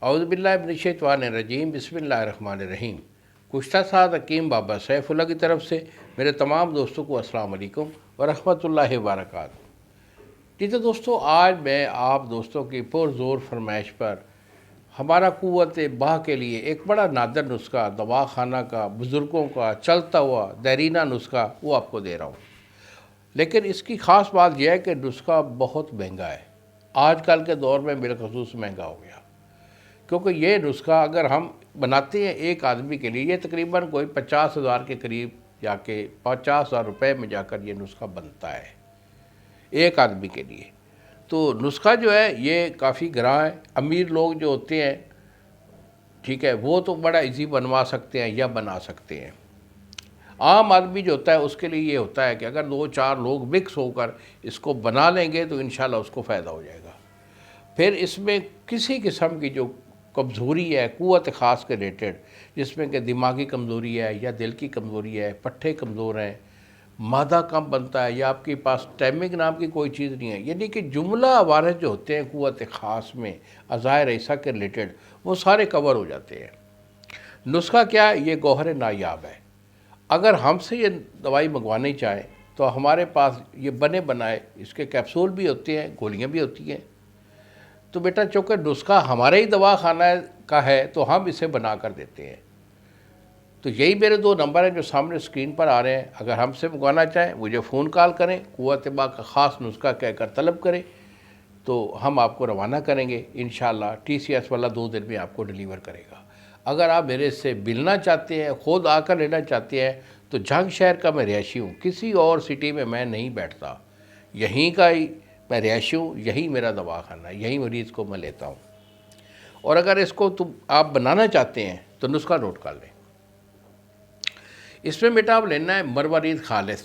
اعوذ باللہ من الشیطان الرجیم، بسم اللہ الرحمن الرحیم۔ کشتہ ساز حکیم بابا سیف اللہ کی طرف سے میرے تمام دوستوں کو السلام علیکم ورحمۃ اللہ وبرکاتہ۔ جی تو دوستو، آج میں آپ دوستوں کی پرزور فرمائش پر ہمارا قوت باہ کے لیے ایک بڑا نادر نسخہ، دوا خانہ کا، بزرگوں کا چلتا ہوا دیرینہ نسخہ وہ آپ کو دے رہا ہوں۔ لیکن اس کی خاص بات یہ ہے کہ نسخہ بہت مہنگا ہے، آج کل کے دور میں بالخصوص مہنگا ہو گیا، کیونکہ یہ نسخہ اگر ہم بناتے ہیں ایک آدمی کے لیے، یہ تقریباً کوئی 50,000 کے قریب جا کے 50,000 روپے میں جا کر یہ نسخہ بنتا ہے ایک آدمی کے لیے۔ تو نسخہ جو ہے یہ کافی گراں ہے۔ امیر لوگ جو ہوتے ہیں، ٹھیک ہے، وہ تو بڑا ایزی بنوا سکتے ہیں یا بنا سکتے ہیں۔ عام آدمی جو ہوتا ہے اس کے لیے یہ ہوتا ہے کہ اگر 2-4 لوگ مکس ہو کر اس کو بنا لیں گے تو انشاءاللہ اس کو فائدہ ہو جائے گا۔ پھر اس میں کسی قسم کی جو کمزوری ہے قوت خاص کے ریلیٹڈ، جس میں کہ دماغی کمزوری ہے یا دل کی کمزوری ہے، پٹھے کمزور ہیں، مادہ کم بنتا ہے، یا آپ کے پاس ٹائمنگ نام کی کوئی چیز نہیں ہے، یعنی کہ جملہ وارث جو ہوتے ہیں قوت خاص میں اعضائے رئیسہ کے ریلیٹڈ، وہ سارے کور ہو جاتے ہیں۔ نسخہ کیا ہے؟ یہ گوہر نایاب ہے۔ اگر ہم سے یہ دوائی منگوانی چاہیں تو ہمارے پاس یہ بنے بنائے اس کے کیپسول بھی ہوتے ہیں، گولیاں بھی ہوتی ہیں۔ تو بیٹا چونکہ نسخہ ہمارے ہی دوا خانہ کا ہے تو ہم اسے بنا کر دیتے ہیں۔ تو یہی میرے 2 نمبر ہیں جو سامنے اسکرین پر آ رہے ہیں۔ اگر ہم سے منگوانا چاہیں مجھے فون کال کریں، قوت باہ کا خاص نسخہ کہہ کر طلب کریں، تو ہم آپ کو روانہ کریں گے انشاءاللہ۔ TCS والا 2 دن میں آپ کو ڈیلیور کرے گا۔ اگر آپ میرے سے ملنا چاہتے ہیں، خود آ کر لینا چاہتے ہیں، تو جھنگ شہر کا میں رہائشی ہوں، کسی اور سٹی میں میں نہیں بیٹھتا، یہیں کا ہی میں رہائشی ہوں، یہی میرا دواخانہ ہے، یہی مریض کو میں لیتا ہوں۔ اور اگر اس کو آپ بنانا چاہتے ہیں تو نسخہ نوٹ کر لیں۔ اس میں بیٹا آپ لینا ہے مروارید خالص،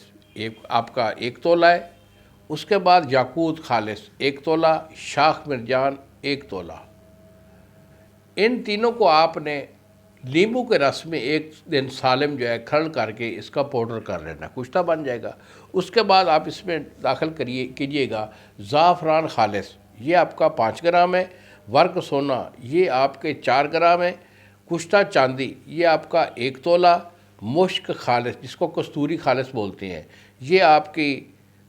آپ کا 1 تولہ ہے، اس کے بعد یاقوت خالص 1 تولہ، شاخ مرجان 1 تولہ۔ ان تینوں کو آپ نے لیموں کے رس میں 1 دن سالم جو ہے کھرل کر کے اس کا پاؤڈر کر لینا، کشتہ بن جائے گا۔ اس کے بعد آپ اس میں داخل کیجئے گا زعفران خالص، یہ آپ کا 5 گرام ہے، ورق سونا یہ آپ کے 4 گرام ہے، کشتہ چاندی یہ آپ کا 1 تولہ، مشک خالص جس کو کستوری خالص بولتے ہیں یہ آپ کی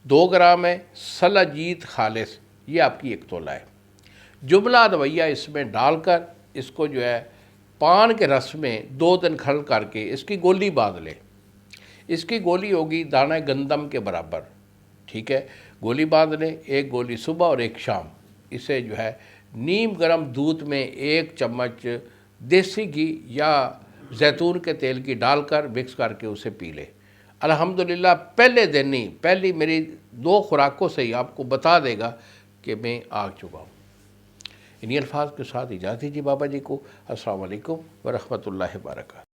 2 گرام ہے، سلاجید خالص یہ آپ کی 1 تولہ ہے۔ جملہ ادویہ اس میں ڈال کر اس کو جو ہے پان کے رس میں 2 دن کھرل کر کے اس کی گولی باندھ لیں۔ اس کی گولی ہوگی دانہ گندم کے برابر، ٹھیک ہے، گولی باندھ لیں، 1 گولی صبح اور 1 شام۔ اسے جو ہے نیم گرم دودھ میں 1 چمچ دیسی گھی یا زیتون کے تیل کی ڈال کر مکس کر کے اسے پی لیں۔ الحمدللہ پہلے دن ہی، پہلی میری 2 خوراکوں سے ہی آپ کو بتا دے گا کہ میں آ چکا ہوں۔ انہی الفاظ کے ساتھ اجازت دیجیے بابا جی کو۔ السلام علیکم ورحمۃ اللہ وبرکاتہ۔